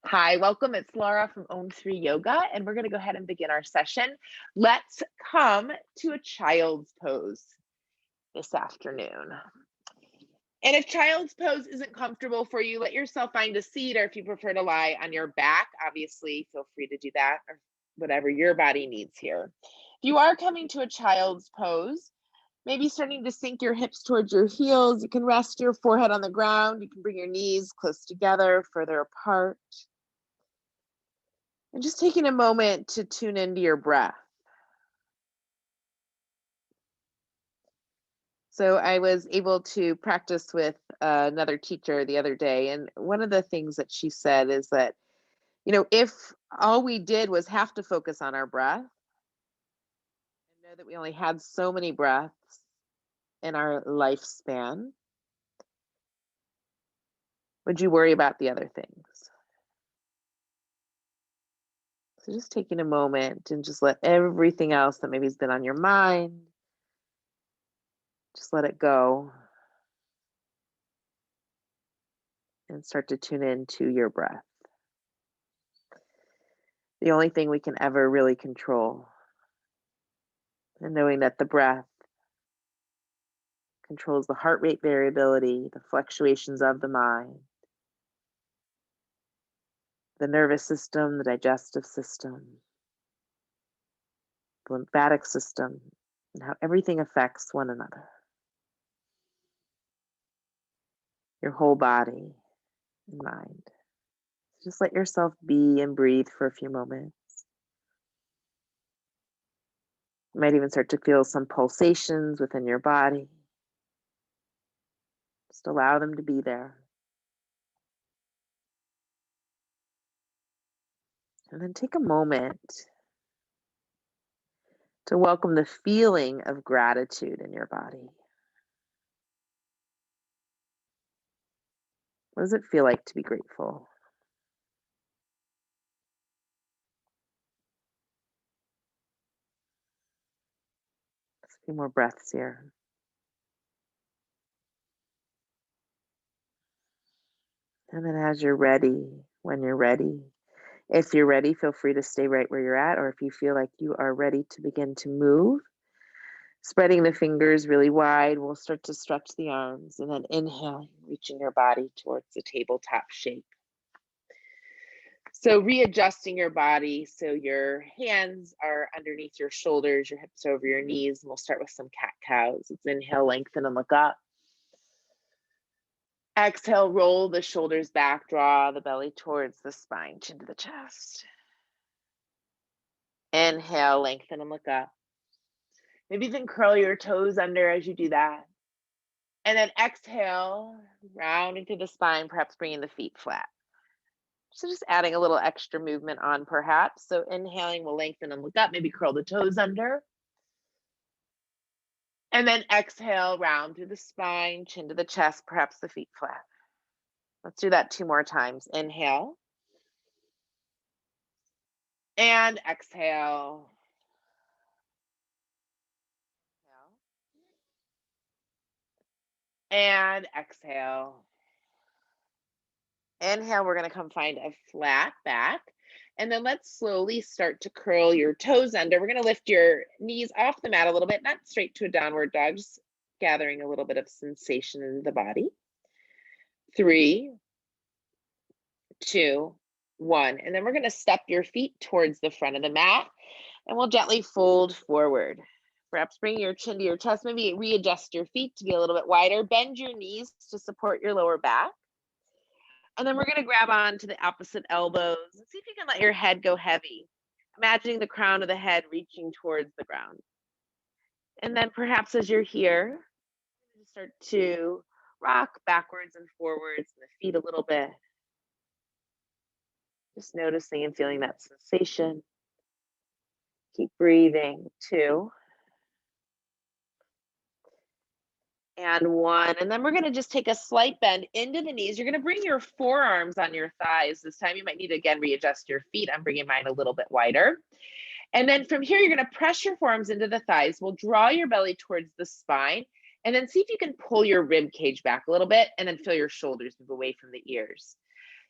Hi, welcome. It's Lara from Own 3 Yoga, and we're going to go ahead and begin our session. Let's come to a child's pose this afternoon. And if child's pose isn't comfortable for you, let yourself find a seat, or if you prefer to lie on your back, obviously feel free to do that, or whatever your body needs here. If you are coming to a child's pose, maybe starting to sink your hips towards your heels, you can rest your forehead on the ground, you can bring your knees close together, further apart. And just taking a moment to tune into your breath. So I was able to practice with another teacher the other day, and one of the things that she said is that, if all we did was have to focus on our breath and know that we only had so many breaths in our lifespan, would you worry about the other things? So just taking a moment and just let everything else that maybe has been on your mind, just let it go and start to tune into your breath. The only thing we can ever really control, and knowing that the breath controls the heart rate variability, the fluctuations of the mind, the nervous system, the digestive system, the lymphatic system, and how everything affects one another. Your whole body and mind. Just let yourself be and breathe for a few moments. You might even start to feel some pulsations within your body. Just allow them to be there. And then take a moment to welcome the feeling of gratitude in your body. What does it feel like to be grateful? Just a few more breaths here. And then as you're ready, when you're ready, if you're ready, feel free to stay right where you're at, or if you feel like you are ready to begin to move, spreading the fingers really wide, we'll start to stretch the arms, and then inhaling, reaching your body towards the tabletop shape. So readjusting your body so your hands are underneath your shoulders, your hips over your knees, and we'll start with some cat-cows. Let's inhale, lengthen, and look up. Exhale, roll the shoulders back, draw the belly towards the spine, chin to the chest. Inhale, lengthen, and look up. Maybe even curl your toes under as you do that. And then exhale, rounding through the spine, perhaps bringing the feet flat. So just adding a little extra movement on perhaps. So inhaling will lengthen and look up, maybe curl the toes under. And then exhale, round through the spine, chin to the chest, perhaps the feet flat. Let's do that 2 more times. Inhale. And exhale. And exhale. Inhale, we're going to come find a flat back. And then let's slowly start to curl your toes under. We're going to lift your knees off the mat a little bit, not straight to a downward dog, just gathering a little bit of sensation in the body. 3, 2, 1. And then we're going to step your feet towards the front of the mat, and we'll gently fold forward. Perhaps bring your chin to your chest, maybe readjust your feet to be a little bit wider. Bend your knees to support your lower back. And then we're going to grab on to the opposite elbows and see if you can let your head go heavy, imagining the crown of the head reaching towards the ground. And then perhaps as you're here, start to rock backwards and forwards in the feet a little bit. Just noticing and feeling that sensation. Keep breathing. 2. And 1. And then we're going to just take a slight bend into the knees. You're going to bring your forearms on your thighs. This time you might need to again readjust your feet. I'm bringing mine a little bit wider. And then from here, you're going to press your forearms into the thighs. We'll draw your belly towards the spine. And then see if you can pull your rib cage back a little bit and then feel your shoulders move away from the ears.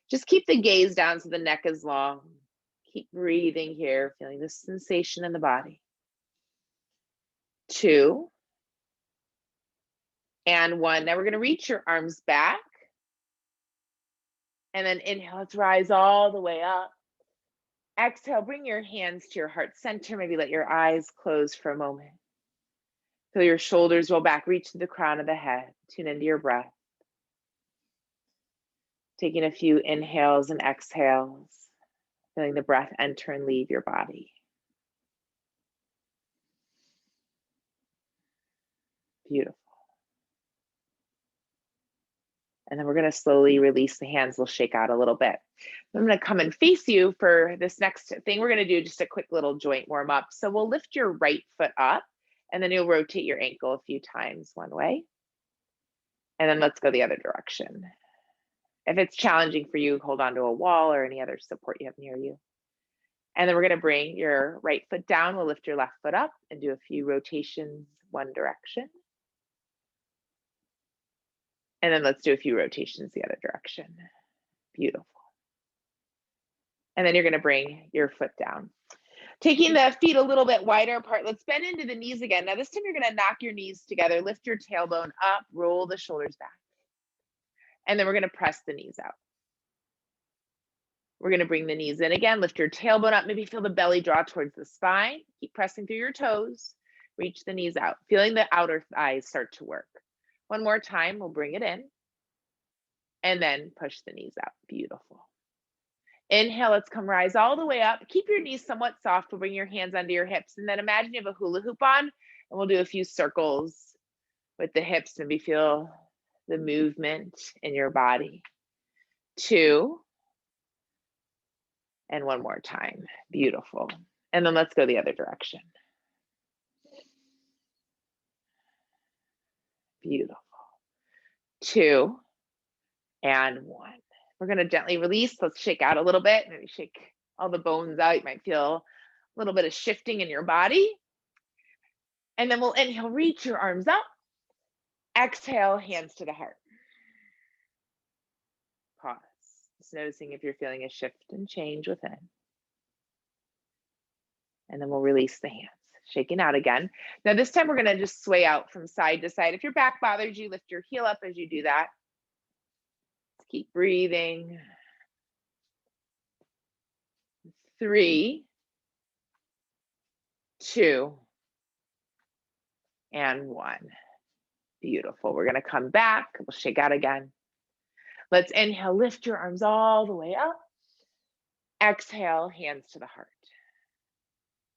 Just keep the gaze down so the neck is long. Keep breathing here, feeling the sensation in the body. 2 and 1. Now we're going to reach your arms back. And then inhale, let's rise all the way up. Exhale, bring your hands to your heart center. Maybe let your eyes close for a moment. Feel your shoulders roll back, reach to the crown of the head. Tune into your breath. Taking a few inhales and exhales, feeling the breath enter and leave your body. Beautiful. And then we're going to slowly release the hands. We'll shake out a little bit. I'm going to come and face you for this next thing. We're going to do just a quick little joint warm up. So we'll lift your right foot up and then you'll rotate your ankle a few times one way. And then let's go the other direction. If it's challenging for you, hold on to a wall or any other support you have near you. And then we're going to bring your right foot down. We'll lift your left foot up and do a few rotations one direction. And then let's do a few rotations the other direction. Beautiful. And then you're going to bring your foot down. Taking the feet a little bit wider apart, let's bend into the knees again. Now this time you're going to knock your knees together, lift your tailbone up, roll the shoulders back. And then we're going to press the knees out. We're going to bring the knees in again, lift your tailbone up, maybe feel the belly draw towards the spine. Keep pressing through your toes, reach the knees out, feeling the outer thighs start to work. One more time, we'll bring it in and then push the knees out. Beautiful. Inhale, let's come rise all the way up. Keep your knees somewhat soft. We'll bring your hands under your hips and then imagine you have a hula hoop on and we'll do a few circles with the hips. Maybe feel the movement in your body. 2 and one more time. Beautiful. And then let's go the other direction. Beautiful. 2 and 1. We're going to gently release. Let's shake out a little bit. Maybe shake all the bones out. You might feel a little bit of shifting in your body. And then we'll inhale, reach your arms up. Exhale, hands to the heart. Pause. Just noticing if you're feeling a shift and change within. And then we'll release the hands. Shaking out again. Now this time we're going to just sway out from side to side. If your back bothers you, lift your heel up as you do that. Let's keep breathing. 3, 2, and 1. Beautiful. We're going to come back. We'll shake out again. Let's inhale, lift your arms all the way up. Exhale, hands to the heart.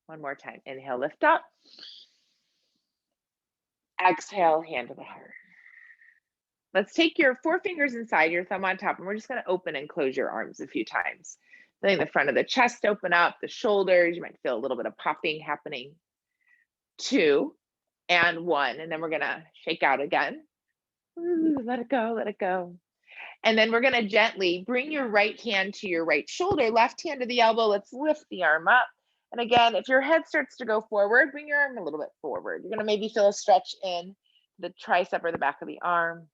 One more time. Inhale, lift up. Exhale, hand to the heart. Let's take your 4 fingers inside, your thumb on top, and we're just going to open and close your arms a few times. Letting the front of the chest open up, the shoulders. You might feel a little bit of popping happening. 2 and 1. And then we're going to shake out again. Ooh, let it go, let it go. And then we're going to gently bring your right hand to your right shoulder, left hand to the elbow. Let's lift the arm up. And again, if your head starts to go forward, bring your arm a little bit forward. You're going to maybe feel a stretch in the tricep or the back of the arm.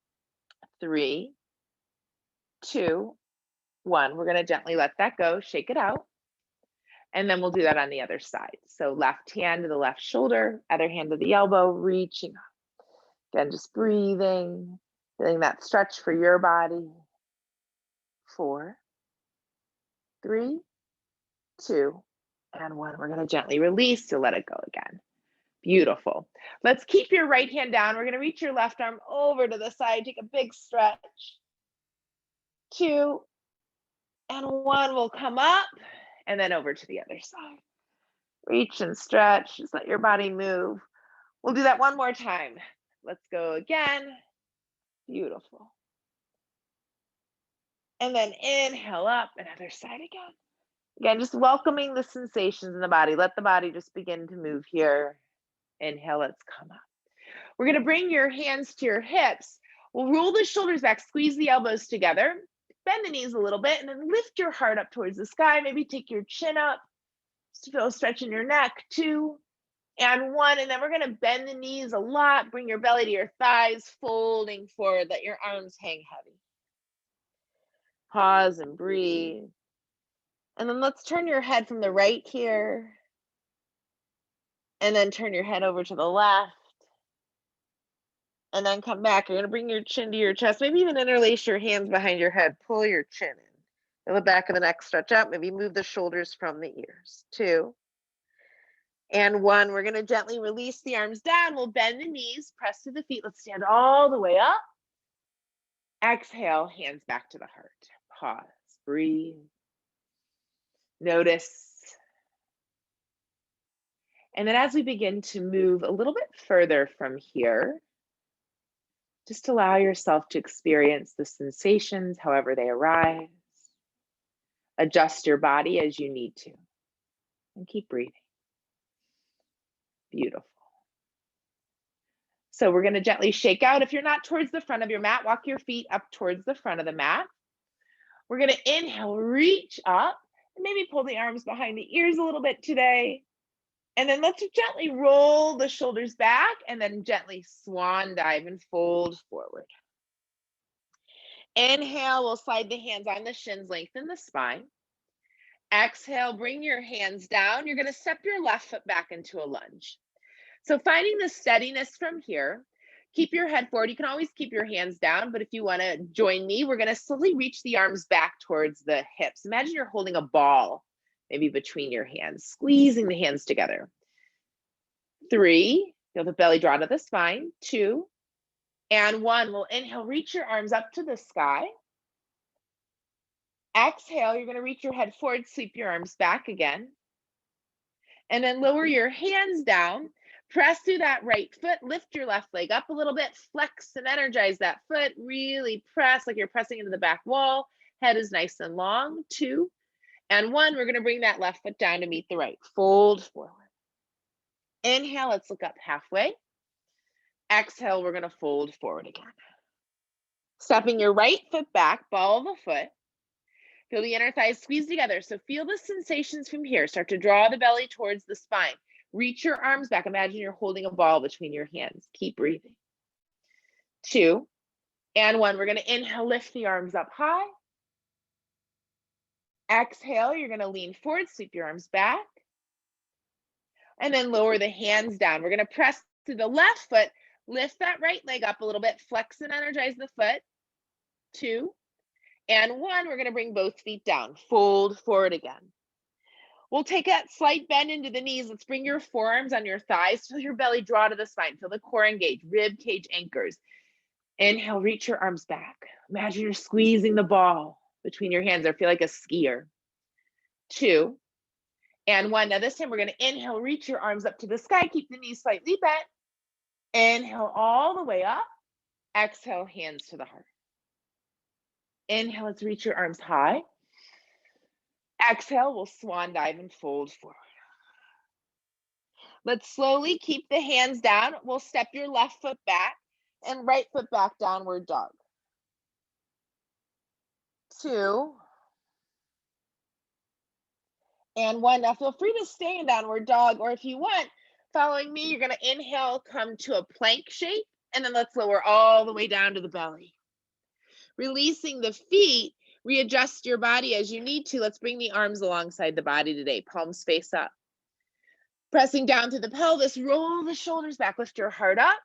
3, 2, 1. We're going to gently let that go, shake it out. And then we'll do that on the other side. So left hand to the left shoulder, other hand to the elbow, reaching up. Again, just breathing, feeling that stretch for your body. 4, 3, 2, and 1. We're going to gently release to let it go again. Beautiful. Let's keep your right hand down. We're going to reach your left arm over to the side. Take a big stretch. 2 and 1. We'll come up and then over to the other side. Reach and stretch. Just let your body move. We'll do that one more time. Let's go again. Beautiful. And then inhale up and other side again. Again, just welcoming the sensations in the body. Let the body just begin to move here. Inhale, let's come up. We're going to bring your hands to your hips. We'll roll the shoulders back, squeeze the elbows together, bend the knees a little bit, and then lift your heart up towards the sky. Maybe take your chin up. Just feel a stretch in your neck. 2 and 1. And then we're going to bend the knees a lot. Bring your belly to your thighs, folding forward. Let your arms hang heavy. Pause and breathe. And then let's turn your head from the right here. And then turn your head over to the left. And then come back. You're going to bring your chin to your chest. Maybe even interlace your hands behind your head. Pull your chin in. Feel the back of the neck stretch out. Maybe move the shoulders from the ears. 2 and 1. We're going to gently release the arms down. We'll bend the knees, press to the feet. Let's stand all the way up. Exhale, hands back to the heart. Pause, breathe. Notice. And then as we begin to move a little bit further from here, just allow yourself to experience the sensations however they arise. Adjust your body as you need to. And keep breathing. Beautiful. So we're going to gently shake out. If you're not towards the front of your mat, walk your feet up towards the front of the mat. We're going to inhale, reach up, and maybe pull the arms behind the ears a little bit today. And then let's gently roll the shoulders back and then gently swan dive and fold forward. Inhale, we'll slide the hands on the shins, lengthen the spine. Exhale, bring your hands down. You're going to step your left foot back into a lunge. So finding the steadiness from here, keep your head forward. You can always keep your hands down, but if you want to join me, we're going to slowly reach the arms back towards the hips. Imagine you're holding a ball, maybe between your hands, squeezing the hands together. 3, feel the belly draw to the spine. 2 and 1. We'll inhale, reach your arms up to the sky. Exhale, you're going to reach your head forward, sweep your arms back again. And then lower your hands down. Press through that right foot, lift your left leg up a little bit, flex and energize that foot, really press like you're pressing into the back wall. Head is nice and long. 2 and 1, we're going to bring that left foot down to meet the right. Fold forward. Inhale, let's look up halfway. Exhale, we're going to fold forward again. Stepping your right foot back, ball the foot. Feel the inner thighs squeeze together. So feel the sensations from here. Start to draw the belly towards the spine. Reach your arms back. Imagine you're holding a ball between your hands. Keep breathing. 2 and 1. We're going to inhale, lift the arms up high. Exhale, you're going to lean forward, sweep your arms back. And then lower the hands down. We're going to press to the left foot, lift that right leg up a little bit, flex and energize the foot. 2 and 1, we're going to bring both feet down. Fold forward again. We'll take that slight bend into the knees. Let's bring your forearms on your thighs. Feel your belly draw to the spine. Feel the core engage, rib cage anchors. Inhale, reach your arms back. Imagine you're squeezing the ball between your hands or feel like a skier. 2 and 1. Now this time we're going to inhale, reach your arms up to the sky. Keep the knees slightly bent. Inhale all the way up. Exhale, hands to the heart. Inhale, let's reach your arms high. Exhale, we'll swan dive and fold forward. Let's slowly keep the hands down. We'll step your left foot back and right foot back, downward dog. 2 and 1. Now feel free to stay in downward dog, or if you want, following me, you're going to inhale, come to a plank shape, and then let's lower all the way down to the belly. Releasing the feet, readjust your body as you need to. Let's bring the arms alongside the body today. Palms face up. Pressing down through the pelvis, roll the shoulders back, lift your heart up.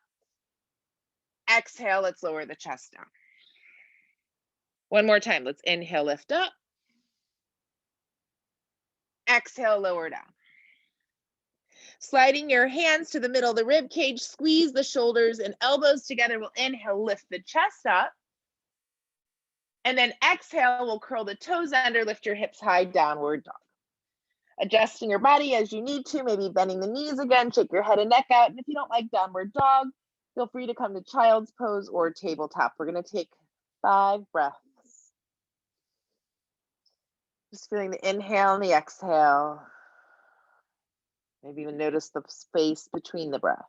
Exhale, let's lower the chest down. One more time, let's inhale, lift up. Exhale, lower down. Sliding your hands to the middle of the rib cage, squeeze the shoulders and elbows together. We'll inhale, lift the chest up. And then exhale, we'll curl the toes under, lift your hips high, downward dog. Adjusting your body as you need to, maybe bending the knees again, shake your head and neck out. And if you don't like downward dog, feel free to come to child's pose or tabletop. We're going to take 5 breaths. Just feeling the inhale and the exhale. Maybe even notice the space between the breath.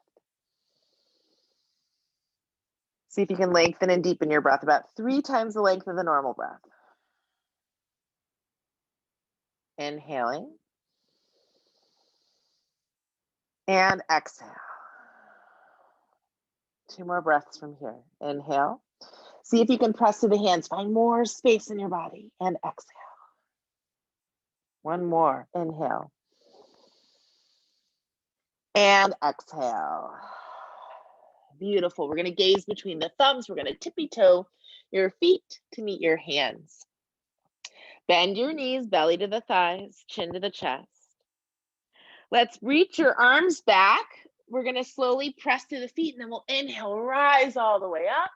See if you can lengthen and deepen your breath about 3 times the length of the normal breath. Inhaling. And exhale. 2 more breaths from here. Inhale. See if you can press through the hands. Find more space in your body. And exhale. One more. Inhale. And exhale. Beautiful. We're going to gaze between the thumbs. We're going to tippy toe your feet to meet your hands. Bend your knees, belly to the thighs, chin to the chest. Let's reach your arms back. We're going to slowly press through the feet, and then we'll inhale, rise all the way up.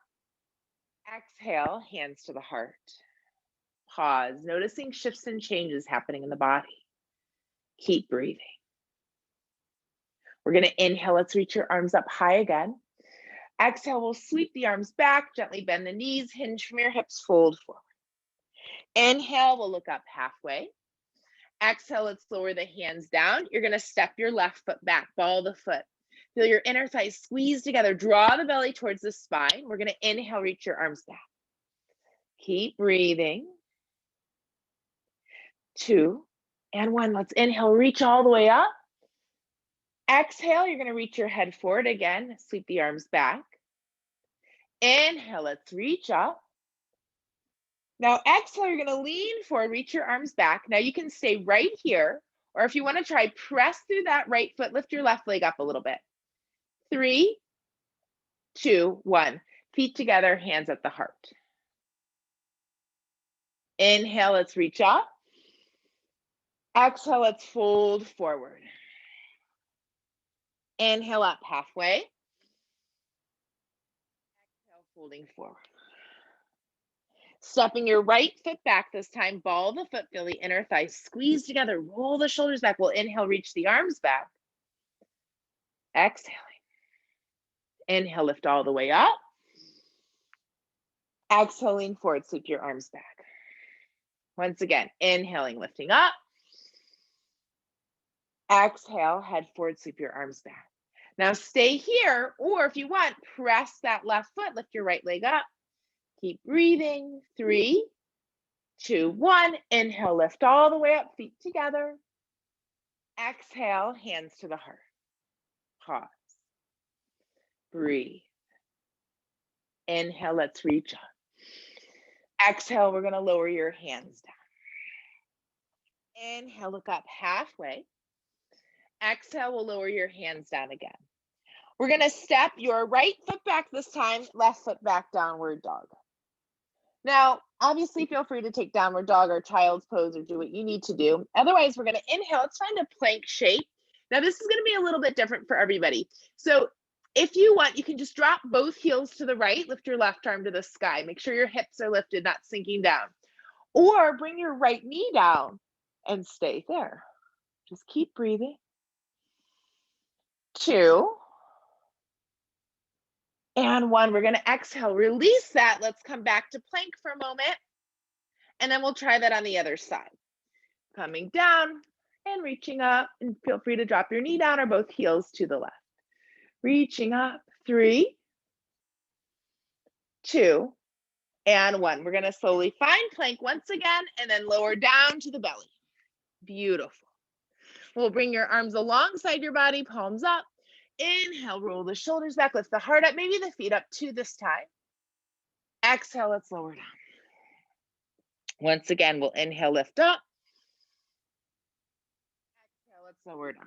Exhale, hands to the heart. Pause, noticing shifts and changes happening in the body. Keep breathing. We're going to inhale. Let's reach your arms up high again. Exhale, we'll sweep the arms back, gently bend the knees, hinge from your hips, fold forward. Inhale, we'll look up halfway. Exhale, let's lower the hands down. You're going to step your left foot back, ball the foot. Feel your inner thighs squeeze together. Draw the belly towards the spine. We're going to inhale, reach your arms back. Keep breathing. 2 and 1. Let's inhale, reach all the way up. Exhale, you're going to reach your head forward again. Sweep the arms back. Inhale, let's reach up. Now exhale, you're going to lean forward, reach your arms back. Now you can stay right here, or if you want to try, press through that right foot, lift your left leg up a little bit. 3, 2, 1. Feet together, hands at the heart. Inhale, let's reach up. Exhale, let's fold forward. Inhale up halfway. Exhale, folding forward. Stepping your right foot back this time, ball the foot, feel the inner thighs squeeze together, roll the shoulders back. We'll inhale, reach the arms back. Exhaling. Inhale, lift all the way up. Exhaling forward, sweep your arms back. Once again, inhaling, lifting up. Exhale, head forward, sweep your arms back. Now stay here, or if you want, press that left foot, lift your right leg up. Keep breathing. 3, 2, 1. Inhale, lift all the way up, feet together. Exhale, hands to the heart. Pause. Breathe. Inhale, let's reach up. Exhale, we're going to lower your hands down. Inhale, look up halfway. Exhale, we'll lower your hands down again. We're going to step your right foot back this time, left foot back, downward dog. Now, obviously, feel free to take downward dog or child's pose or do what you need to do. Otherwise, we're going to inhale. Let's find a plank shape. Now, this is going to be a little bit different for everybody. So if you want, you can just drop both heels to the right, lift your left arm to the sky. Make sure your hips are lifted, not sinking down. Or bring your right knee down and stay there. Just keep breathing. 2 and 1. We're going to exhale, release that. Let's come back to plank for a moment. And then we'll try that on the other side. Coming down and reaching up, and feel free to drop your knee down or both heels to the left. Reaching up. 3, 2, and 1. We're going to slowly find plank once again and then lower down to the belly. Beautiful. We'll bring your arms alongside your body, palms up. Inhale, roll the shoulders back, lift the heart up, maybe the feet up too this time. Exhale, let's lower down. Once again, we'll inhale, lift up. Exhale, let's lower down.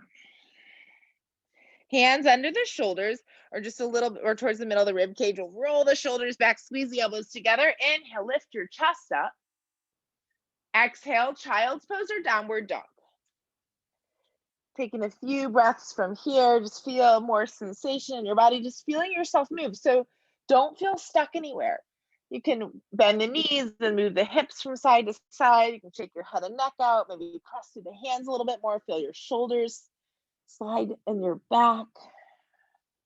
Hands under the shoulders or just a little or towards the middle of the rib cage. We'll roll the shoulders back, squeeze the elbows together. Inhale, lift your chest up. Exhale, child's pose or downward dog. Taking a few breaths from here, just feel more sensation in your body, just feeling yourself move. So don't feel stuck anywhere. You can bend the knees and move the hips from side to side. You can shake your head and neck out, maybe press through the hands a little bit more, feel your shoulders slide in your back.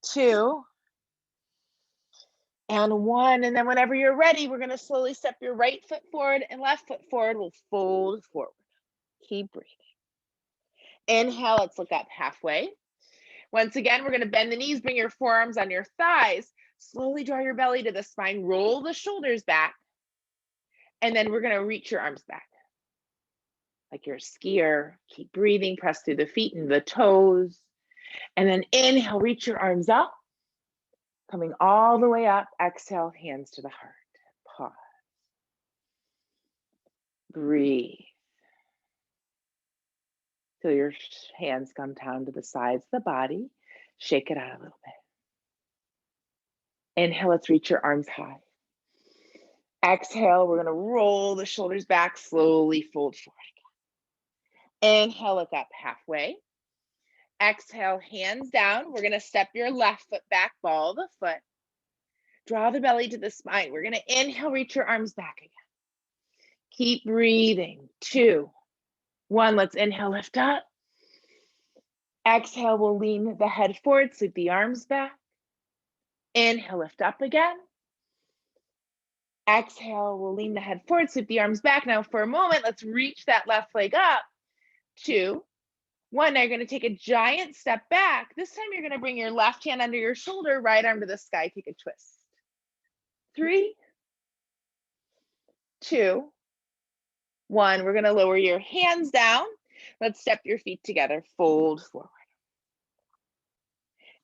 2 and 1. And then whenever you're ready, we're going to slowly step your right foot forward and left foot forward. We'll fold forward. Keep breathing. Inhale, let's look up halfway. Once again, we're going to bend the knees, bring your forearms on your thighs. Slowly draw your belly to the spine, roll the shoulders back. And then we're going to reach your arms back. Like you're a skier. Keep breathing, press through the feet and the toes. And then inhale, reach your arms up. Coming all the way up, exhale, hands to the heart. Breathe. Feel your hands come down to the sides of the body. Shake it out a little bit. Inhale, let's reach your arms high. Exhale, we're gonna roll the shoulders back, slowly fold forward again. Inhale, look up halfway. Exhale, hands down. We're gonna step your left foot back, ball the foot. Draw the belly to the spine. We're gonna inhale, reach your arms back again. Keep breathing. 2, 1, let's inhale, lift up. Exhale, we'll lean the head forward, sweep the arms back. Inhale, lift up again. Exhale, we'll lean the head forward, sweep the arms back. Now for a moment, let's reach that left leg up. 2, 1, now you're gonna take a giant step back. This time you're gonna bring your left hand under your shoulder, right arm to the sky, take a twist. 3, 2, 1, we're gonna lower your hands down. Let's step your feet together, fold forward.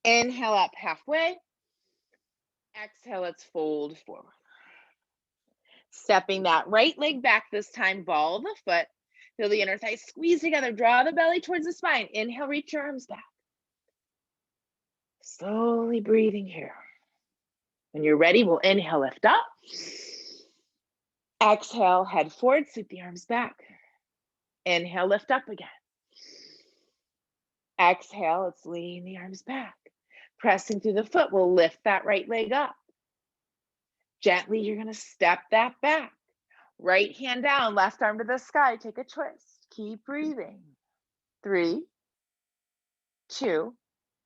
Inhale up halfway. Exhale, let's fold forward. Stepping that right leg back this time, ball the foot. Feel the inner thighs squeeze together, draw the belly towards the spine. Inhale, reach your arms back. Slowly breathing here. When you're ready, we'll inhale, lift up. Exhale, head forward, sweep the arms back. Inhale, lift up again. Exhale, let's lean the arms back. Pressing through the foot, we'll lift that right leg up. Gently, you're gonna step that back. Right hand down, left arm to the sky, take a twist. Keep breathing. 3, 2,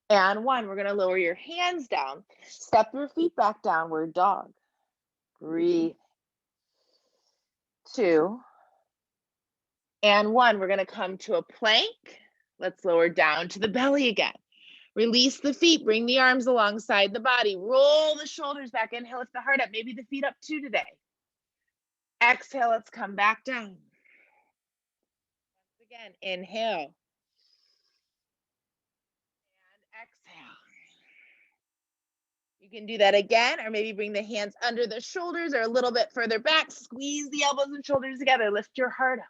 and 1. We're gonna lower your hands down. Step your feet back, downward dog. Breathe. 2, and 1. We're gonna come to a plank. Let's lower down to the belly again. Release the feet, bring the arms alongside the body. Roll the shoulders back, inhale, lift the heart up. Maybe the feet up too today. Exhale, let's come back down. Once again, inhale. And exhale. You can do that again, or maybe bring the hands under the shoulders or a little bit further back. Squeeze the elbows and shoulders together. Lift your heart up.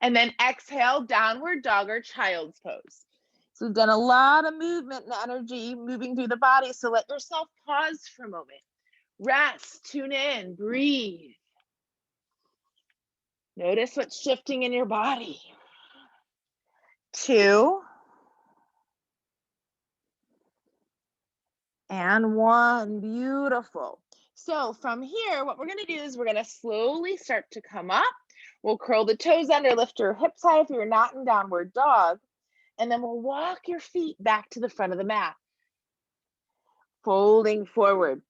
And then exhale, downward dog or child's pose. So we've done a lot of movement and energy moving through the body. So let yourself pause for a moment. Rest, tune in, breathe. Notice what's shifting in your body. 2, and 1. Beautiful. So from here, what we're gonna do is we're gonna slowly start to come up. We'll curl the toes under, lift your hips high if you're not in downward dog. And then we'll walk your feet back to the front of the mat. Folding forward.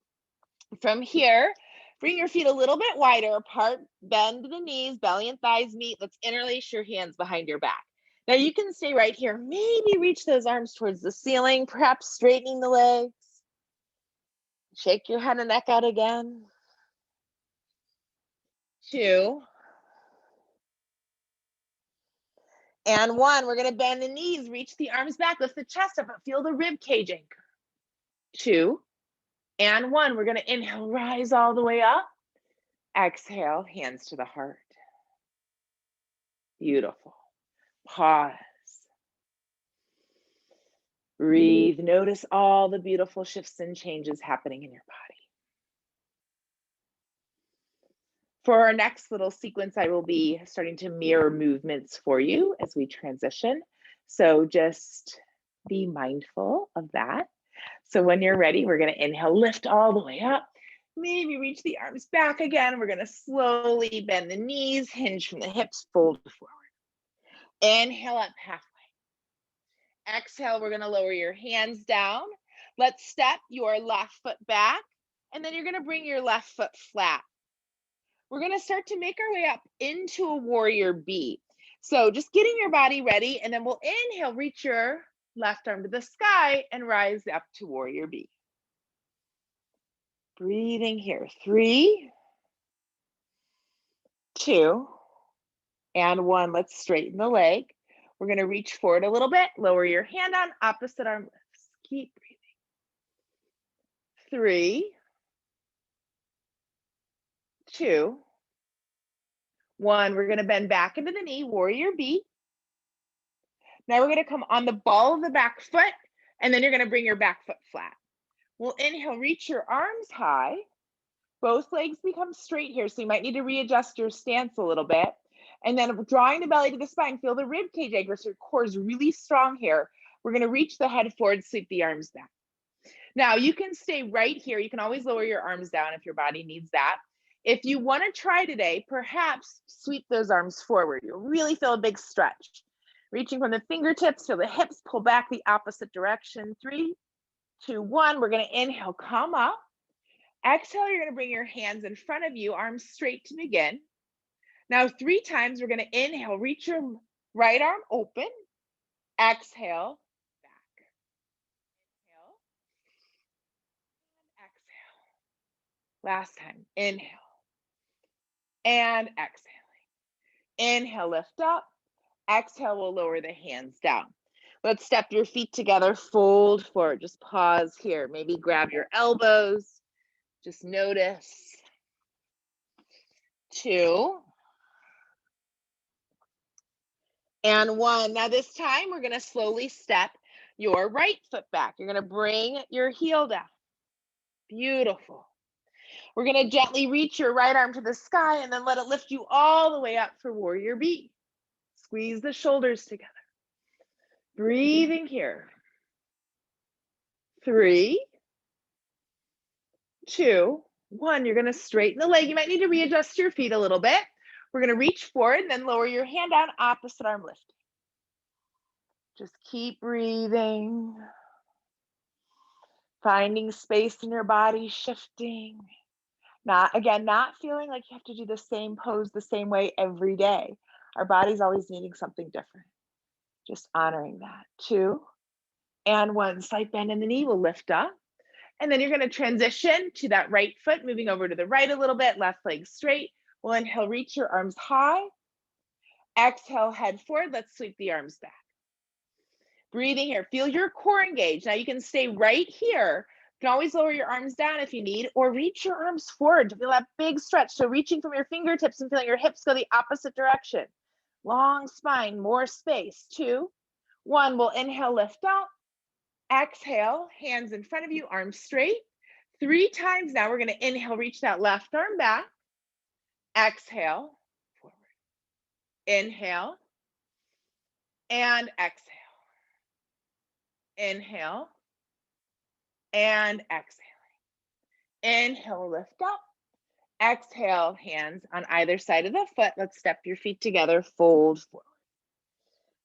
From here, bring your feet a little bit wider apart, bend the knees, belly and thighs meet. Let's interlace your hands behind your back. Now you can stay right here. Maybe reach those arms towards the ceiling, perhaps straightening the legs. Shake your head and neck out again. 2, and 1. We're gonna bend the knees, reach the arms back, lift the chest up, but feel the rib cage anchor. 2, and 1. We're gonna inhale, rise all the way up. Exhale, hands to the heart. Beautiful. Pause. Breathe. Notice all the beautiful shifts and changes happening in your body. For our next little sequence, I will be starting to mirror movements for you as we transition. So just be mindful of that. So when you're ready, we're gonna inhale, lift all the way up. Maybe reach the arms back again. We're gonna slowly bend the knees, hinge from the hips, fold forward. Inhale up halfway. Exhale, we're gonna lower your hands down. Let's step your left foot back, and then you're gonna bring your left foot flat. We're gonna start to make our way up into a warrior B. So just getting your body ready, and then we'll inhale, reach your left arm to the sky and rise up to warrior B. Breathing here. 3, 2, and 1. Let's straighten the leg. We're gonna reach forward a little bit, lower your hand on, opposite arm lifts. Keep breathing. 3, 2, 1. We're gonna bend back into the knee, warrior B. Now we're gonna come on the ball of the back foot, and then you're gonna bring your back foot flat. We'll inhale, reach your arms high. Both legs become straight here, so you might need to readjust your stance a little bit. And then drawing the belly to the spine, feel the rib cage anchor, so your core is really strong here. We're gonna reach the head forward, sweep the arms back. Now you can stay right here. You can always lower your arms down if your body needs that. If you wanna try today, perhaps sweep those arms forward. You'll really feel a big stretch. Reaching from the fingertips to the hips, pull back the opposite direction. 3, 2, 1. We're gonna inhale, come up. Exhale, you're gonna bring your hands in front of you, arms straight to begin. Now 3 times, we're gonna inhale, reach your right arm open. Exhale, back. Inhale, and exhale. Last time, inhale, and exhaling. Inhale, lift up. Exhale, we'll lower the hands down. Let's step your feet together, fold forward. Just pause here. Maybe grab your elbows. Just notice. 2. And 1. Now this time, we're gonna slowly step your right foot back. You're gonna bring your heel down. Beautiful. We're gonna gently reach your right arm to the sky and then let it lift you all the way up for warrior B. Squeeze the shoulders together. Breathing here. 3, 2, 1. You're gonna straighten the leg. You might need to readjust your feet a little bit. We're gonna reach forward and then lower your hand down, opposite arm lifting. Just keep breathing. Finding space in your body, shifting. Not feeling like you have to do the same pose the same way every day. Our body's always needing something different. Just honoring that. 2, and 1. Slight bend in the knee, will lift up. And then you're gonna transition to that right foot, moving over to the right a little bit, left leg straight. We'll inhale, reach your arms high. Exhale, head forward. Let's sweep the arms back. Breathing here, feel your core engaged. Now you can stay right here. You can always lower your arms down if you need, or reach your arms forward to feel that big stretch. So reaching from your fingertips and feeling your hips go the opposite direction. Long spine, more space. 2, 1. We'll inhale, lift up. Exhale, hands in front of you, arms straight. 3 times now, we're gonna inhale, reach that left arm back. Exhale, forward. Inhale, and exhale. Inhale, and exhaling. Inhale, lift up. Exhale, hands on either side of the foot. Let's step your feet together, fold forward.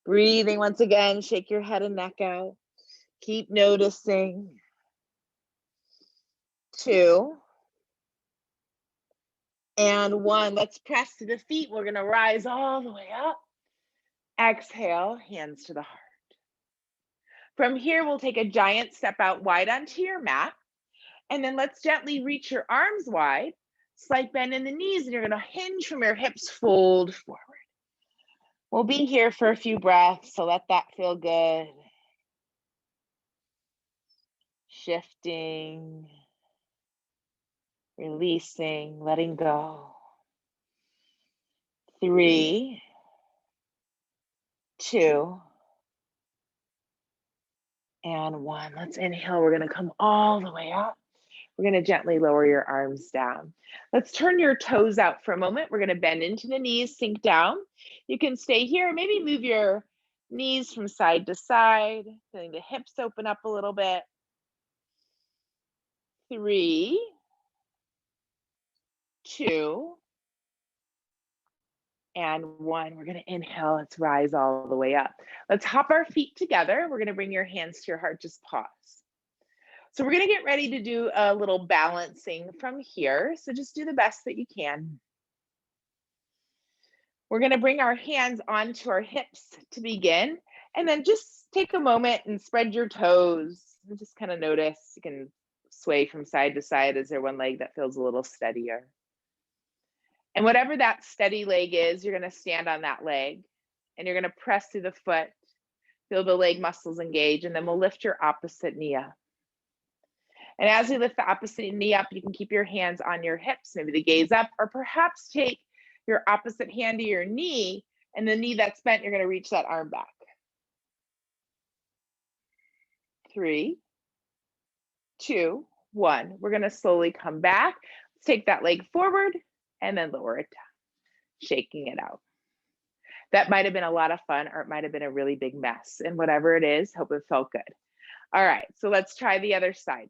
Breathing once again, shake your head and neck out. Keep noticing. 2, and 1. Let's press to the feet. We're gonna rise all the way up. Exhale, hands to the heart. From here, we'll take a giant step out wide onto your mat. And then let's gently reach your arms wide. Slight bend in the knees, and you're gonna hinge from your hips, fold forward. We'll be here for a few breaths, so let that feel good. Shifting, releasing, letting go. 3, 2, and 1. Let's inhale. We're gonna come all the way up. We're gonna gently lower your arms down. Let's turn your toes out for a moment. We're gonna bend into the knees, sink down. You can stay here, maybe move your knees from side to side, feeling the hips open up a little bit. 3, 2, and 1. We're gonna inhale, let's rise all the way up. Let's hop our feet together. We're gonna bring your hands to your heart, just pause. So we're gonna get ready to do a little balancing from here. So just do the best that you can. We're gonna bring our hands onto our hips to begin, and then just take a moment and spread your toes and just kind of notice. You can sway from side to side. Is there one leg that feels a little steadier? And whatever that steady leg is, you're gonna stand on that leg and you're gonna press through the foot, feel the leg muscles engage, and then we'll lift your opposite knee up. And as we lift the opposite knee up, you can keep your hands on your hips, maybe the gaze up, or perhaps take your opposite hand to your knee, and the knee that's bent, you're going to reach that arm back. 3, 2, 1. We're going to slowly come back. Let's take that leg forward and then lower it down, shaking it out. That might have been a lot of fun, or it might have been a really big mess. And whatever it is, hope it felt good. All right, so let's try the other side.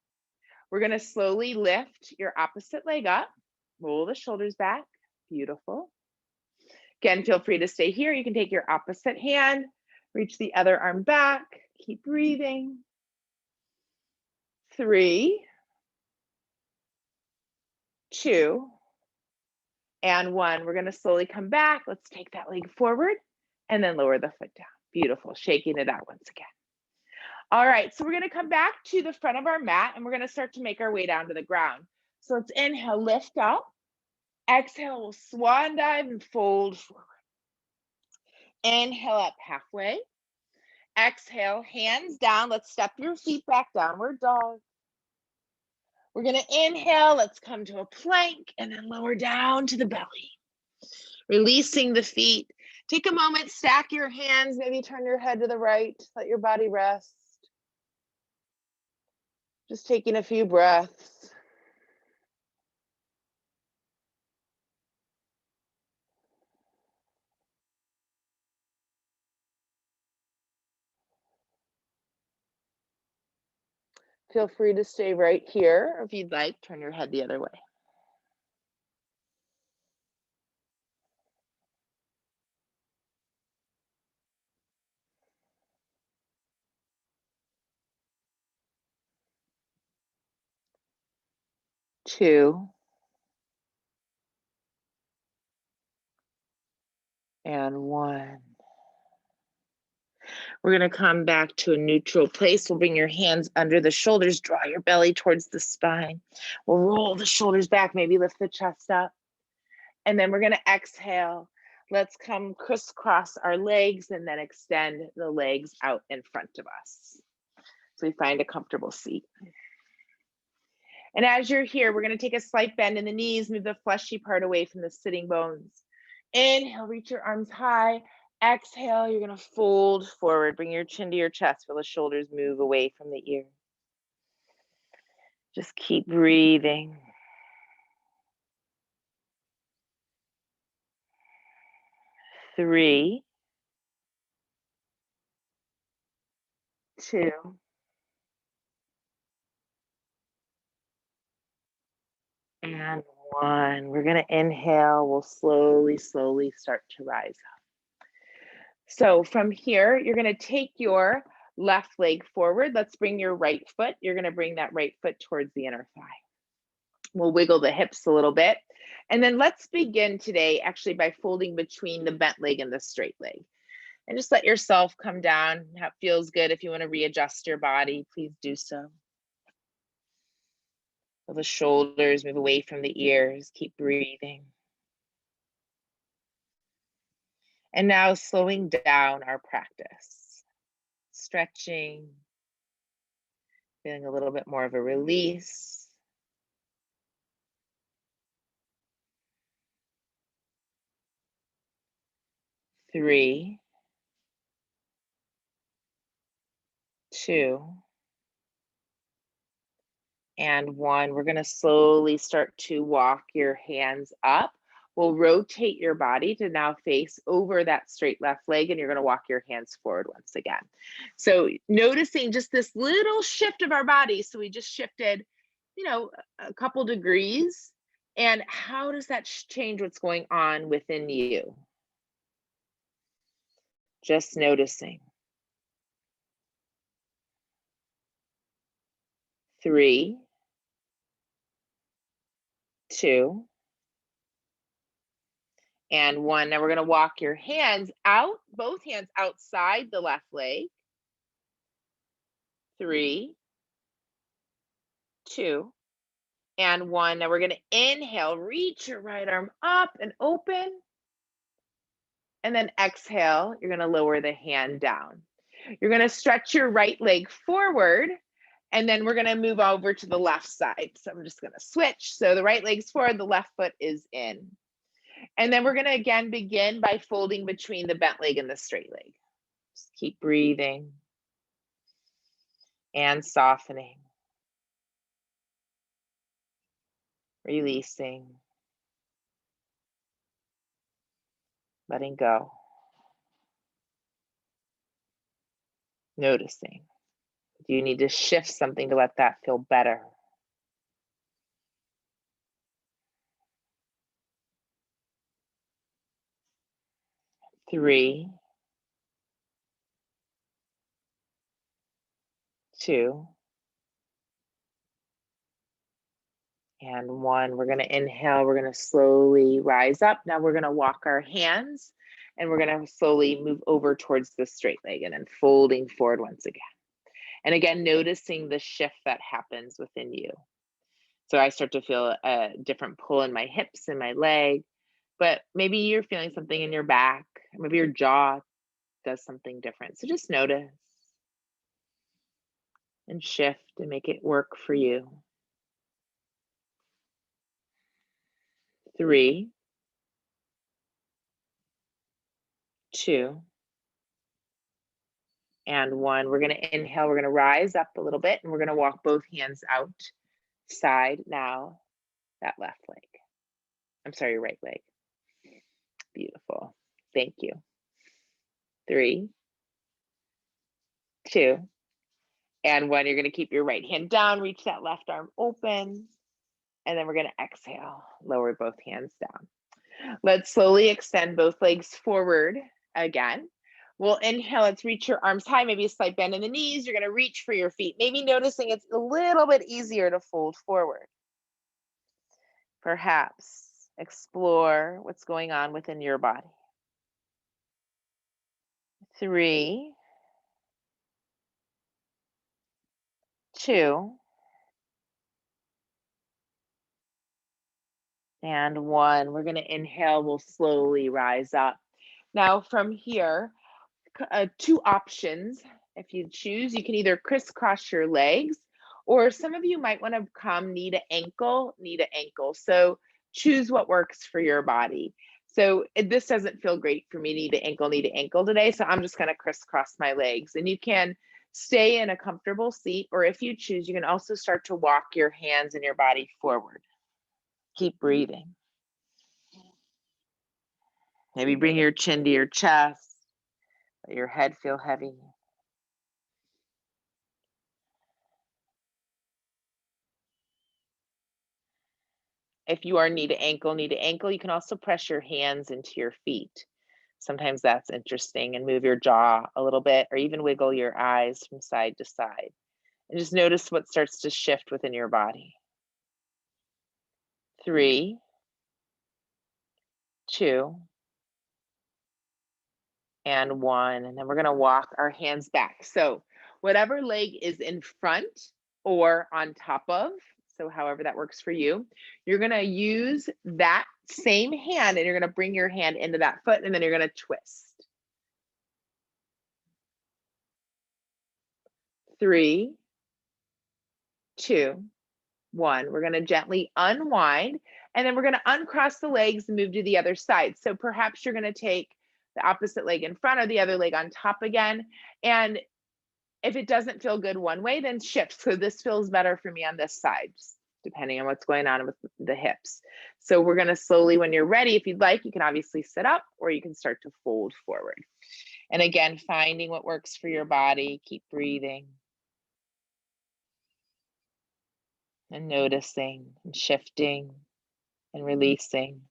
We're going to slowly lift your opposite leg up, roll the shoulders back. Beautiful. Again, feel free to stay here. You can take your opposite hand, reach the other arm back, keep breathing. 3, 2, and 1. We're going to slowly come back. Let's take that leg forward and then lower the foot down. Beautiful. Shaking it out once again. All right, so we're going to come back to the front of our mat and we're going to start to make our way down to the ground. So let's inhale, lift up. Exhale, we'll swan dive and fold forward. Inhale up halfway. Exhale, hands down. Let's step your feet back, downward dog. We're going to inhale. Let's come to a plank and then lower down to the belly. Releasing the feet. Take a moment, stack your hands, maybe turn your head to the right. Let your body rest. Just taking a few breaths. Feel free to stay right here, or if you'd like, turn your head the other way. Two, and 1. We're going to come back to a neutral place. We'll bring your hands under the shoulders, draw your belly towards the spine. We'll roll the shoulders back, maybe lift the chest up. And then we're going to exhale. Let's come crisscross our legs and then extend the legs out in front of us. So we find a comfortable seat. And as you're here, we're going to take a slight bend in the knees, move the fleshy part away from the sitting bones. Inhale, reach your arms high. Exhale, you're going to fold forward. Bring your chin to your chest, feel the shoulders move away from the ear. Just keep breathing. 3, 2, and 1. We're going to inhale. We'll slowly start to rise up. So from here, you're going to take your left leg forward. Let's bring your right foot. You're going to bring that right foot towards the inner thigh. We'll wiggle the hips a little bit. And then let's begin today actually by folding between the bent leg and the straight leg. And just let yourself come down. That feels good. If you want to readjust your body, please do so. Feel the shoulders move away from the ears. Keep breathing. And now slowing down our practice. Stretching. Feeling a little bit more of a release. Three, 2, and 1. We're going to slowly start to walk your hands up. We'll rotate your body to now face over that straight left leg, and you're going to walk your hands forward once again. So noticing just this little shift of our body. So we just shifted, a couple degrees. And how does that change what's going on within you? Just noticing. 3, 2, and 1. Now we're going to walk your hands out, both hands outside the left leg. 3, 2, and 1. Now we're going to inhale, reach your right arm up and open. And then exhale, you're going to lower the hand down. You're going to stretch your right leg forward. And then we're going to move over to the left side. So I'm just going to switch. So the right leg's forward, the left foot is in. And then we're gonna again begin by folding between the bent leg and the straight leg. Just keep breathing and softening, releasing, letting go, noticing. Do you need to shift something to let that feel better? Three, two, and one. We're gonna inhale, we're gonna slowly rise up. Now we're gonna walk our hands and we're gonna slowly move over towards the straight leg and then folding forward once again. And again, noticing the shift that happens within you. So I start to feel a different pull in my hips and my leg, but maybe you're feeling something in your back, maybe your jaw does something different. So just notice and shift and make it work for you. Three, two, and one. We're going to inhale, we're going to rise up a little bit, and we're going to walk both hands out side now, that left leg. I'm sorry, your right leg. Beautiful. Thank you. Three, two, and one. You're going to keep your right hand down, reach that left arm open, and then we're going to exhale, lower both hands down. Let's slowly extend both legs forward again. We'll inhale, let's reach your arms high, maybe a slight bend in the knees. You're gonna reach for your feet, maybe noticing it's a little bit easier to fold forward. Perhaps explore what's going on within your body. Three, two, and one. We're gonna inhale, we'll slowly rise up. Now from here, two options. If you choose, you can either crisscross your legs, or some of you might want to come knee to ankle, knee to ankle. So choose what works for your body. So this doesn't feel great for me, knee to ankle today. So I'm just going to crisscross my legs. And you can stay in a comfortable seat, or if you choose, you can also start to walk your hands and your body forward. Keep breathing. Maybe bring your chin to your chest, let your head feel heavy. If you are knee to ankle, you can also press your hands into your feet. Sometimes that's interesting, and move your jaw a little bit, or even wiggle your eyes from side to side. And just notice what starts to shift within your body. Three, two, and one. And then we're gonna walk our hands back. So whatever leg is in front or on top of, so however that works for you, you're gonna use that same hand and you're gonna bring your hand into that foot and then you're gonna twist. Three, two, one. We're gonna gently unwind and then we're gonna uncross the legs and move to the other side. So perhaps you're gonna take the opposite leg in front or the other leg on top again. And if it doesn't feel good one way, then shift. So this feels better for me on this side, depending on what's going on with the hips. So we're gonna slowly, when you're ready, if you'd like, you can obviously sit up or you can start to fold forward. And again, finding what works for your body, keep breathing. And noticing and shifting and releasing.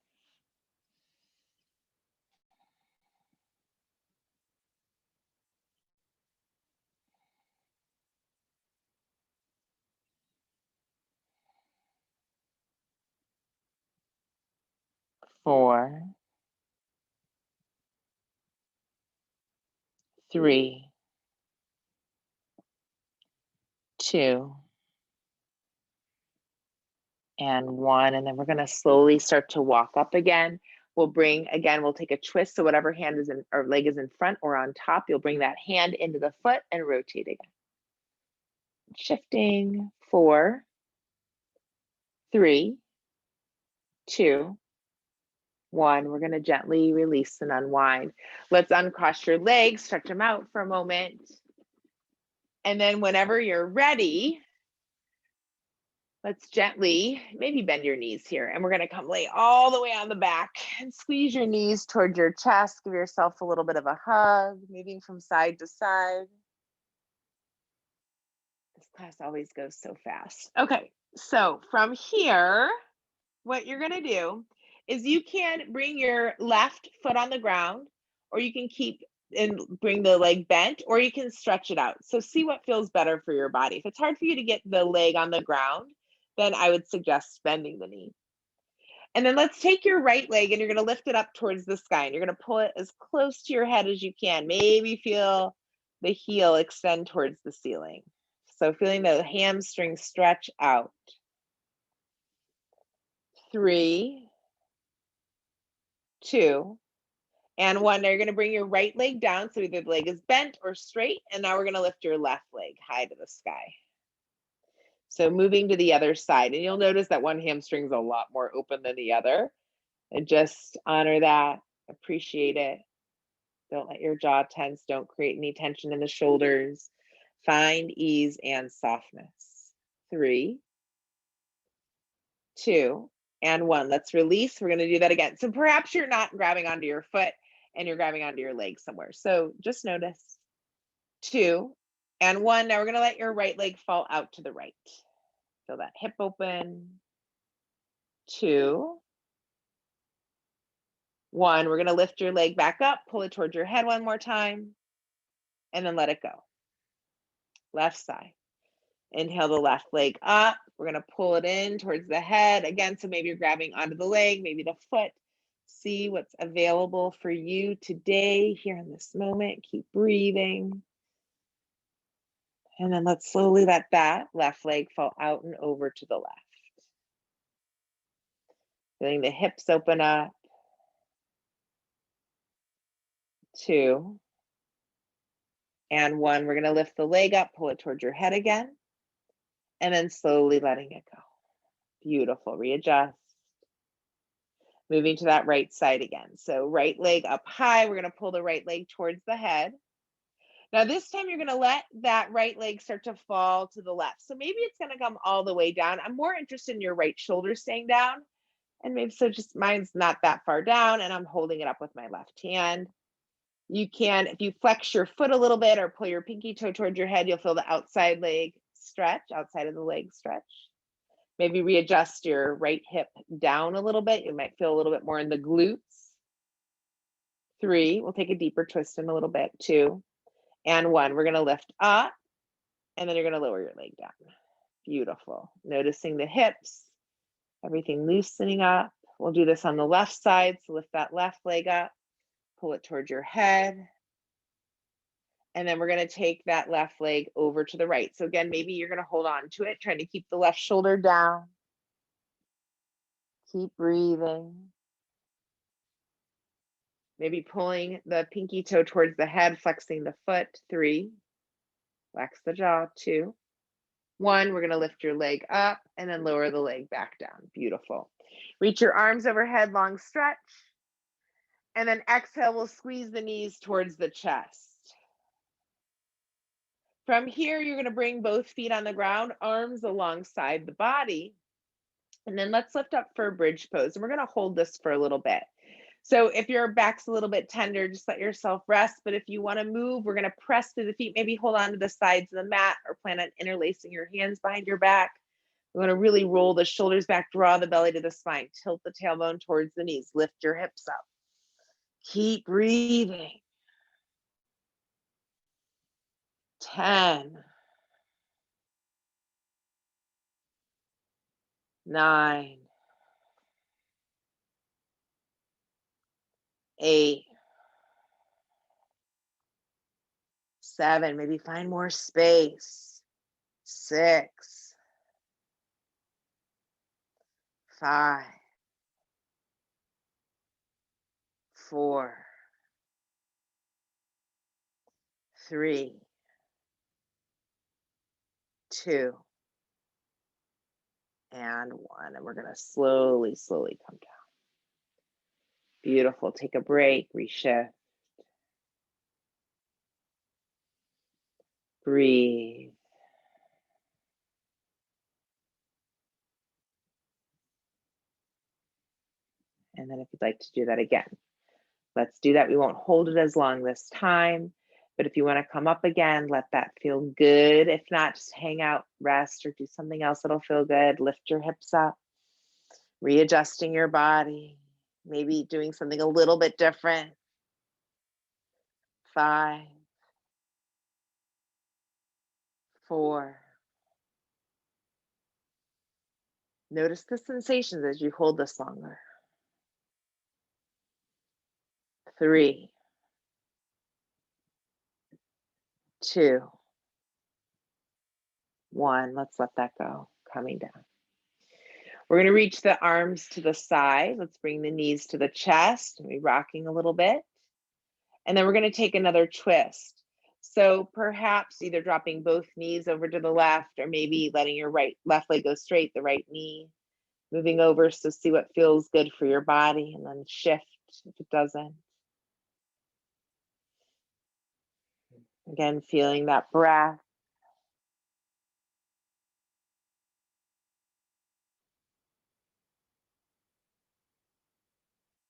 Four, three, two, and one. And then we're going to slowly start to walk up again. We'll take a twist. So whatever hand is in or leg is in front or on top, you'll bring that hand into the foot and rotate again. Shifting. Four, three, two, 1. We're going to gently release and unwind. Let's uncross your legs, stretch them out for a moment. And then whenever you're ready, let's gently, maybe bend your knees here. And we're going to come lay all the way on the back and squeeze your knees towards your chest. Give yourself a little bit of a hug, moving from side to side. This class always goes so fast. Okay, so from here, what you're going to do is you can bring your left foot on the ground, or you can keep and bring the leg bent, or you can stretch it out. So see what feels better for your body. If it's hard for you to get the leg on the ground, then I would suggest bending the knee. And then let's take your right leg and you're going to lift it up towards the sky, and you're going to pull it as close to your head as you can. Maybe feel the heel extend towards the ceiling. So feeling the hamstring stretch out. 3, 2, and 1. Now you're going to bring your right leg down, so either the leg is bent or straight, and now we're going to lift your left leg high to the sky. So moving to the other side, and you'll notice that one hamstring is a lot more open than the other, and just honor that, appreciate it. Don't let your jaw tense, don't create any tension in the shoulders. Find ease and softness. 3, 2, and 1. Let's release. We're going to do that again. So perhaps you're not grabbing onto your foot and you're grabbing onto your leg somewhere. So just notice. 2, and 1. Now we're going to let your right leg fall out to the right. Feel that hip open. 2, 1. We're going to lift your leg back up, pull it towards your head one more time, and then let it go. Left side. Inhale the left leg up. We're going to pull it in towards the head. Again, so maybe you're grabbing onto the leg, maybe the foot. See what's available for you today, here in this moment. Keep breathing. And then let's slowly let that left leg fall out and over to the left. Feeling the hips open up. 2, and 1. We're going to lift the leg up, pull it towards your head again, and then slowly letting it go. Beautiful. Readjust. Moving to that right side again. So right leg up high. We're going to pull the right leg towards the head. Now this time you're going to let that right leg start to fall to the left. So maybe it's going to come all the way down. I'm more interested in your right shoulder staying down. And maybe so just mine's not that far down and I'm holding it up with my left hand. You can, if you flex your foot a little bit or pull your pinky toe towards your head, you'll feel the outside leg stretch, outside of the leg stretch. Maybe readjust your right hip down a little bit. You might feel a little bit more in the glutes. 3, we'll take a deeper twist in a little bit. 2, and 1. We're going to lift up, and then you're going to lower your leg down. Beautiful. Noticing the hips, everything loosening up. We'll do this on the left side. So lift that left leg up, pull it towards your head. And then we're going to take that left leg over to the right. So again, maybe you're going to hold on to it, trying to keep the left shoulder down. Keep breathing. Maybe pulling the pinky toe towards the head, flexing the foot. 3, flex the jaw. 2, 1. We're going to lift your leg up and then lower the leg back down. Beautiful. Reach your arms overhead, long stretch. And then exhale, we'll squeeze the knees towards the chest. From here, you're going to bring both feet on the ground, arms alongside the body. And then let's lift up for a bridge pose. And we're going to hold this for a little bit. So if your back's a little bit tender, just let yourself rest. But if you want to move, we're going to press through the feet, maybe hold on to the sides of the mat or plan on interlacing your hands behind your back. We want to really roll the shoulders back, draw the belly to the spine, tilt the tailbone towards the knees, lift your hips up. Keep breathing. 10, 9, 8, 7, maybe find more space. 6, 5, 4, 3, 2, and 1. And we're going to slowly come down. Beautiful. Take a break, reshift. Breathe. And then if you'd like to do that again, let's do that. We won't hold it as long this time, but if you want to come up again, let that feel good. If not, just hang out, rest, or do something else that'll feel good. Lift your hips up, readjusting your body, maybe doing something a little bit different. 5, 4. Notice the sensations as you hold this longer. 3, 2, 1. Let's let that go. Coming down. We're going to reach the arms to the side. Let's bring the knees to the chest. Maybe rocking a little bit. And then we're going to take another twist. So perhaps either dropping both knees over to the left, or maybe letting your left leg go straight, the right knee moving over. So see what feels good for your body, and then shift if it doesn't. Again, feeling that breath.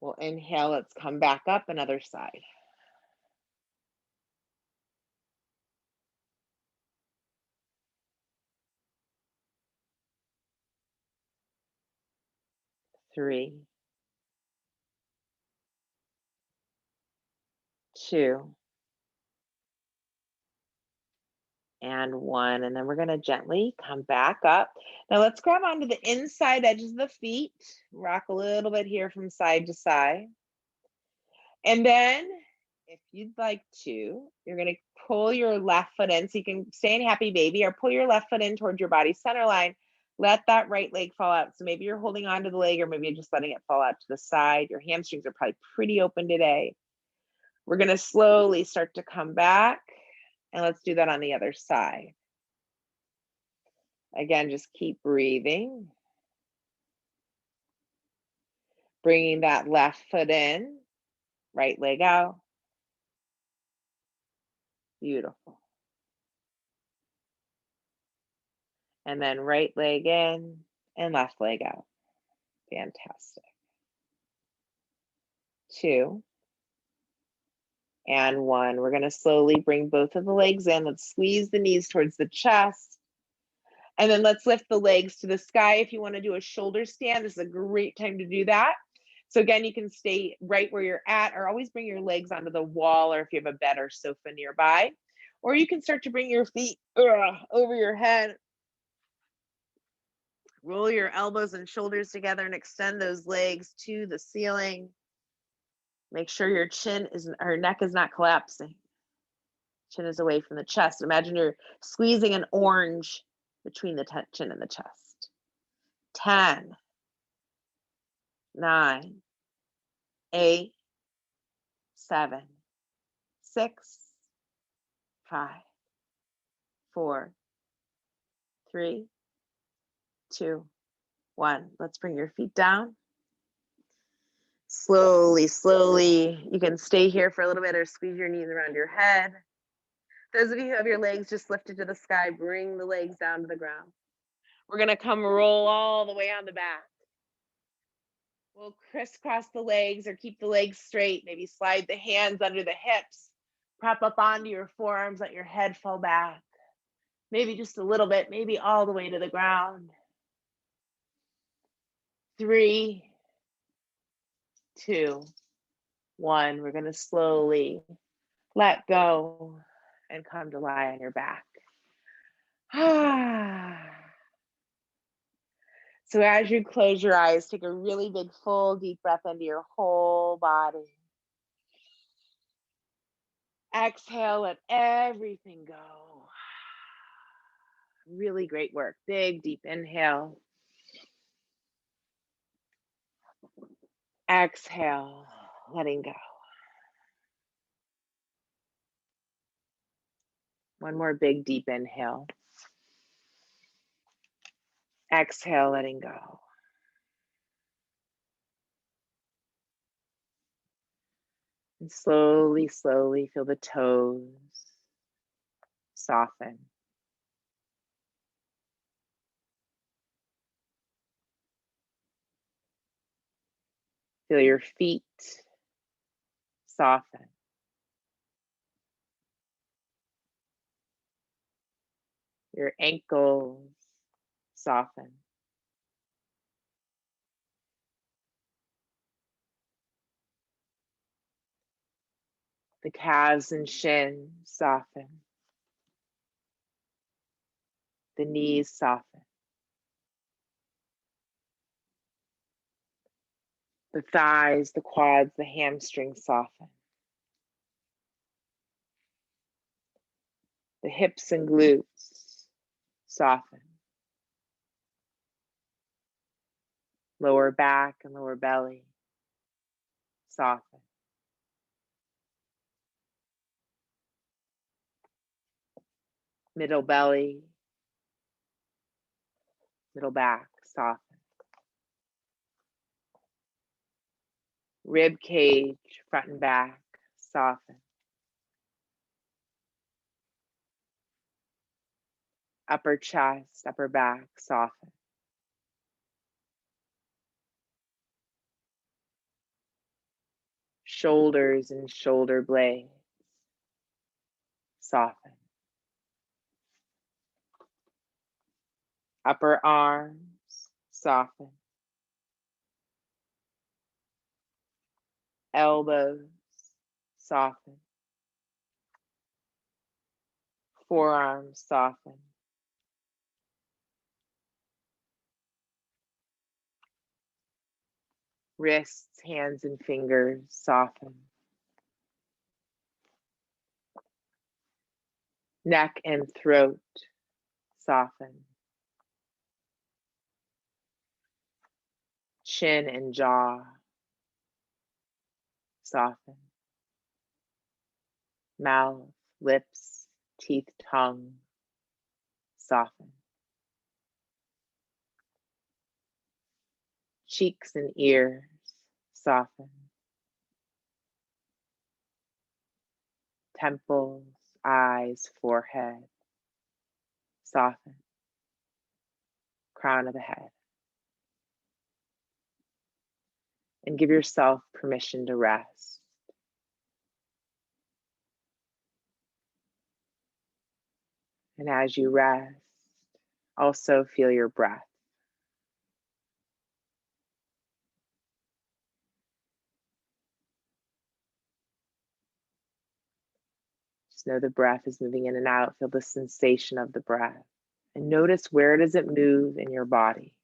We'll inhale, let's come back up, another side. 3, 2, and 1. And then we're going to gently come back up. Now let's grab onto the inside edges of the feet. Rock a little bit here from side to side. And then if you'd like to, you're going to pull your left foot in. So you can stay in happy baby, or pull your left foot in towards your body center line. Let that right leg fall out. So maybe you're holding on to the leg, or maybe you're just letting it fall out to the side. Your hamstrings are probably pretty open today. We're going to slowly start to come back, and let's do that on the other side. Again, just keep breathing. Bringing that left foot in, right leg out. Beautiful. And then right leg in and left leg out. Fantastic. 2, and 1. We're going to slowly bring both of the legs in. Let's squeeze the knees towards the chest. And then let's lift the legs to the sky. If you want to do a shoulder stand, this is a great time to do that. So again, you can stay right where you're at, or always bring your legs onto the wall, or if you have a bed or sofa nearby. Or you can start to bring your feet over your head. Roll your elbows and shoulders together and extend those legs to the ceiling. Make sure your neck is not collapsing. Chin is away from the chest. Imagine you're squeezing an orange between the chin and the chest. 10, 9, 8, 7, 6, 5, 4, 3, 2, 1. Let's bring your feet down. Slowly, slowly. You can stay here for a little bit, or squeeze your knees around your head. Those of you who have your legs just lifted to the sky, bring the legs down to the ground. We're going to come roll all the way on the back. We'll crisscross the legs, or keep the legs straight. Maybe slide the hands under the hips. Prop up onto your forearms, let your head fall back. Maybe just a little bit, maybe all the way to the ground. 3, 2, 1. We're going to slowly let go and come to lie on your back. So as you close your eyes, take a really big, full, deep breath into your whole body. Exhale, let everything go. Really great work. Big, deep inhale. Exhale, letting go. One more big, deep inhale. Exhale, letting go. And slowly, slowly feel the toes soften. Feel your feet soften. Your ankles soften. The calves and shins soften. The knees soften. The thighs, the quads, the hamstrings soften. The hips and glutes soften. Lower back and lower belly soften. Middle belly, middle back soften. Rib cage, front and back soften. Upper chest, upper back soften. Shoulders and shoulder blades soften. Upper arms soften. Elbows soften. Forearms soften. Wrists, hands, and fingers soften. Neck and throat soften. Chin and jaw soften. Mouth, lips, teeth, tongue soften. Cheeks and ears soften. Temples, eyes, forehead soften. Crown of the head. And give yourself permission to rest. And as you rest, also feel your breath. Just know the breath is moving in and out. Feel the sensation of the breath. And notice, where does it move in your body?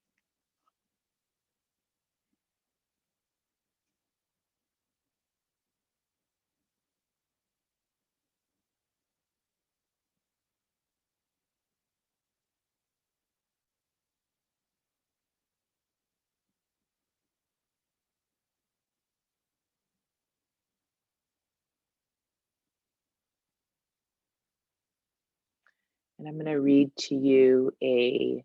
And I'm going to read to you a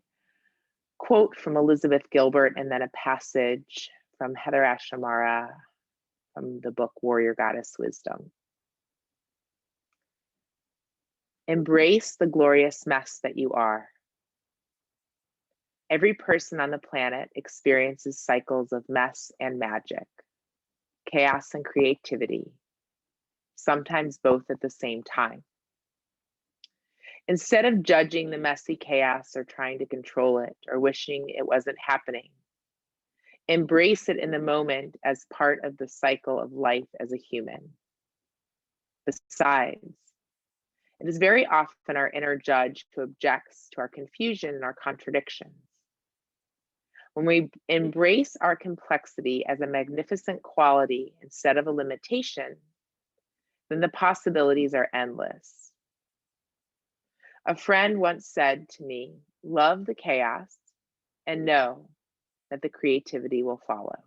quote from Elizabeth Gilbert and then a passage from Heather Ashamara from the book Warrior Goddess Wisdom. Embrace the glorious mess that you are. Every person on the planet experiences cycles of mess and magic, chaos and creativity, sometimes both at the same time. Instead of judging the messy chaos or trying to control it or wishing it wasn't happening, embrace it in the moment as part of the cycle of life as a human. Besides, it is very often our inner judge who objects to our confusion and our contradictions. When we embrace our complexity as a magnificent quality instead of a limitation, then the possibilities are endless. A friend once said to me, "Love the chaos and know that the creativity will follow."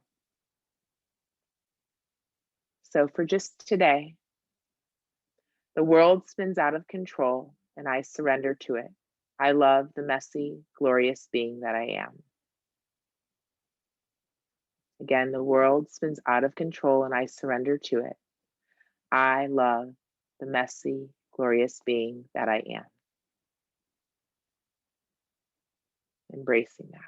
So for just today, the world spins out of control and I surrender to it. I love the messy, glorious being that I am. Again, the world spins out of control and I surrender to it. I love the messy, glorious being that I am. Embracing that.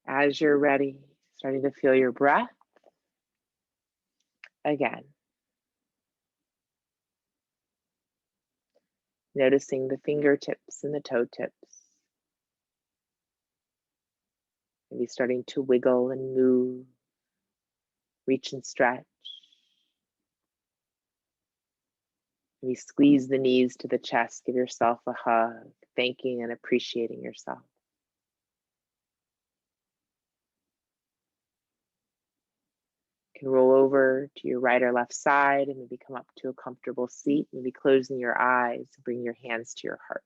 As you're ready, starting to feel your breath again. Noticing the fingertips and the toe tips. Maybe starting to wiggle and move, reach and stretch. Maybe squeeze the knees to the chest, give yourself a hug, thanking and appreciating yourself. You can roll over to your right or left side and maybe come up to a comfortable seat, maybe closing your eyes, bring your hands to your heart.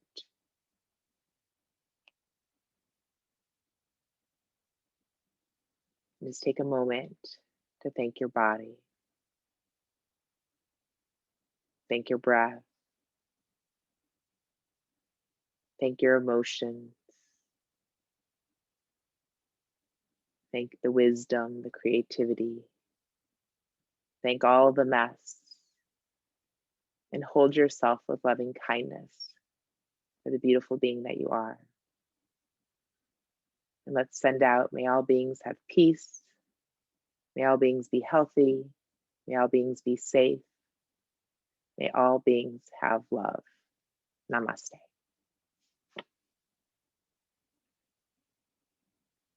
And just take a moment to thank your body, thank your breath, thank your emotions, thank the wisdom, the creativity, thank all the mess, and hold yourself with loving kindness for the beautiful being that you are. And let's send out, may all beings have peace, may all beings be healthy, may all beings be safe, may all beings have love. Namaste.